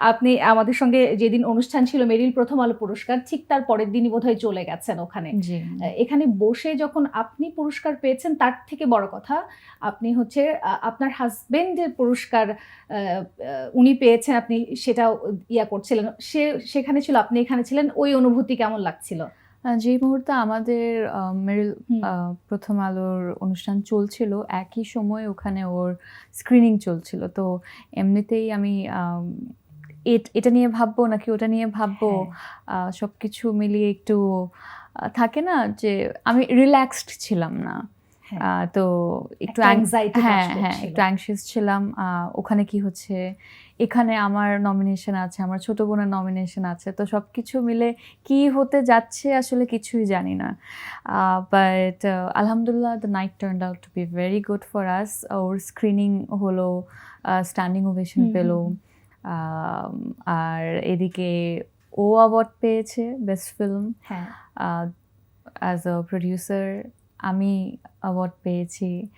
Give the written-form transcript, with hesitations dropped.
আপনি আমাদের সঙ্গে যেদিন অনুষ্ঠান ছিল মেরিল প্রথম আলো পুরস্কার, ঠিক তার পরের দিনই বোধহয় চলে গেছেন ওখানে। জি। এখানে বসে যখন আপনি পুরস্কার পেয়েছেন তার থেকে বড় কথা, আপনি হচ্ছে আপনার হাসব্যান্ডের পুরস্কার আ আ উনি পেয়েছেন, আপনি সেটাও করছিলেন। সেখানে ছিল, আপনি এখানে ছিলেন। ওই অনুভূতি কেমন লাগছিল? যেই মুহূর্তে আমাদের মেরিল হুম, আ 'প্রথম আলোর' অনুষ্ঠান চলছিল, একই সময়ে ওখানে ওর স্ক্রিনিং চলছিল। তো এমনিতেই আমি এটা নিয়ে ভাববো নাকি ওটা নিয়ে ভাববো, হ্যাঁ, সবকিছু মিলিয়ে একটু থাকে না যে আমি রিল্যাক্সড ছিলাম না। হ্যাঁ। তো একটু একটা এনক্সাইটি কাজ হ্যাঁ, হ্যাঁ, করছিল। একটু অ্যাংশিয়াস ছিলাম। ওখানে কি হচ্ছে? এখানে আমার নমিনেশন আছে, আমার ছোট বোনের নমিনেশন আছে। তো সবকিছু মিলে কি হতে যাচ্ছে আসলে কিছুই জানি না। বাট আলহামদুলিল্লাহ the night turned out to be very good for us. Or screening হলো, স্ট্যান্ডিং ওভেশন হুম, পেল। হুম, হুম। আম আর এদিকে ও অ্যাওয়ার্ড পেয়েছে বেস্ট ফিল্ম। হ্যাঁ। আ অ্যাজ আ প্রোডিউসার আমি অ্যাওয়ার্ড পেয়েছি।